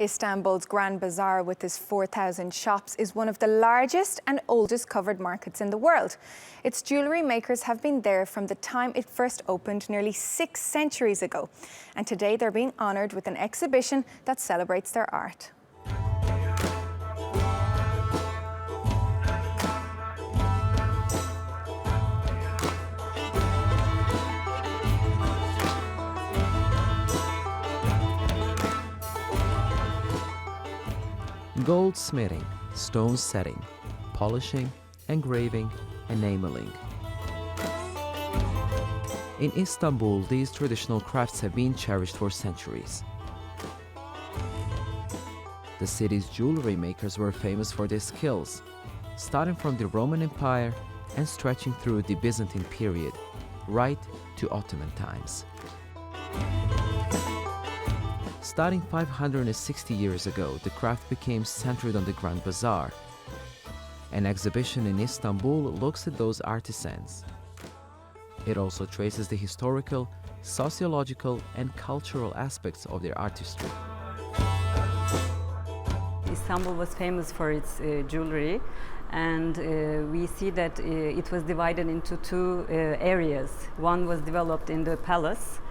Istanbul's Grand Bazaar, with its 4,000 shops, is one of the largest and oldest covered markets in the world. Its jewellery makers have been there from the time it first opened nearly 6 centuries ago. And today they're being honoured with an exhibition that celebrates their art. Goldsmithing, stone setting, polishing, engraving, enameling. In Istanbul, these traditional crafts have been cherished for centuries. The city's jewelry makers were famous for their skills, starting from the Roman Empire and stretching through the Byzantine period, right to Ottoman times. Starting 560 years ago, the craft became centered on the Grand Bazaar. An exhibition in Istanbul looks at those artisans. It also traces the historical, sociological, and cultural aspects of their artistry. Istanbul was famous for its jewelry, and we see that it was divided into two areas. One was developed in the palace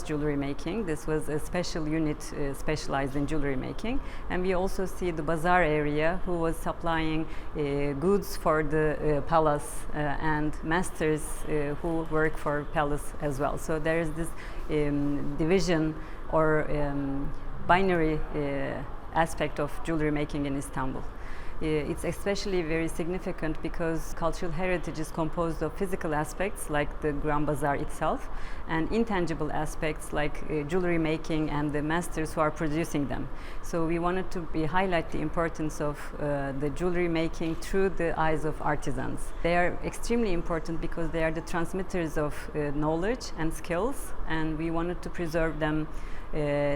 jewelry making. This was a special unit specialized in jewelry making. And we also see the bazaar area, who was supplying goods for the palace and masters who work for palace as well. So there is this division or binary aspect of jewelry making in Istanbul. It's especially very significant because cultural heritage is composed of physical aspects like the Grand Bazaar itself, and intangible aspects like jewelry making and the masters who are producing them. So we wanted to highlight the importance of the jewelry making through the eyes of artisans. They are extremely important because they are the transmitters of knowledge and skills, and we wanted to preserve them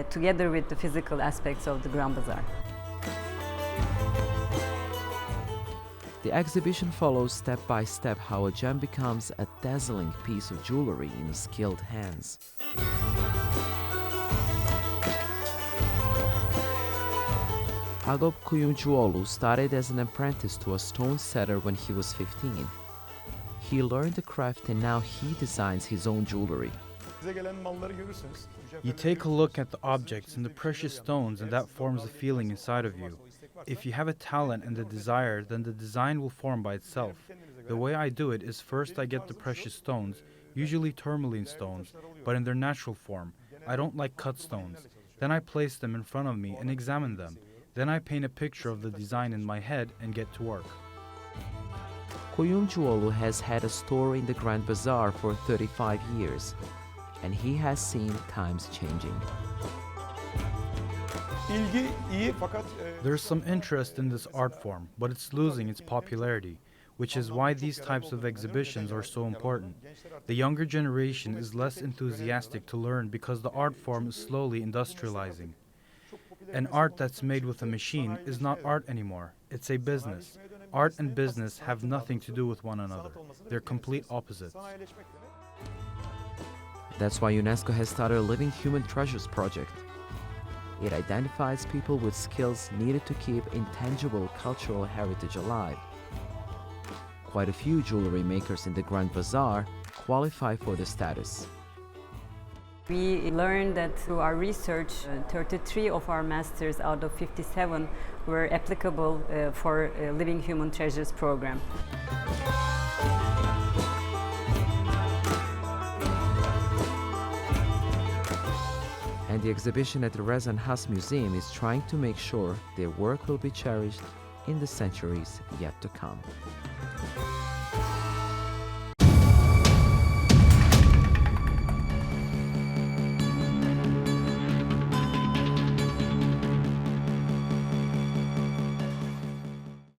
together with the physical aspects of the Grand Bazaar. The exhibition follows step by step how a gem becomes a dazzling piece of jewelry in skilled hands. Agop Kuyumcuoğlu started as an apprentice to a stone setter when he was 15. He learned the craft and now he designs his own jewelry. You take a look at the objects and the precious stones, and that forms a feeling inside of you. If you have a talent and a desire, then the design will form by itself. The way I do it is first I get the precious stones, usually tourmaline stones, but in their natural form. I don't like cut stones. Then I place them in front of me and examine them. Then I paint a picture of the design in my head and get to work. Kuyumcuoğlu has had a store in the Grand Bazaar for 35 years, and he has seen times changing. There's some interest in this art form, but it's losing its popularity, which is why these types of exhibitions are so important. The younger generation is less enthusiastic to learn because the art form is slowly industrializing. An art that's made with a machine is not art anymore, it's a business. Art and business have nothing to do with one another. They're complete opposites. That's why UNESCO has started a Living Human Treasures project. It identifies people with skills needed to keep intangible cultural heritage alive. Quite a few jewelry makers in the Grand Bazaar qualify for the status. We learned that through our research, 33 of our masters out of 57 were applicable for Living Human Treasures program. And the exhibition at the Rezan Museum is trying to make sure their work will be cherished in the centuries yet to come.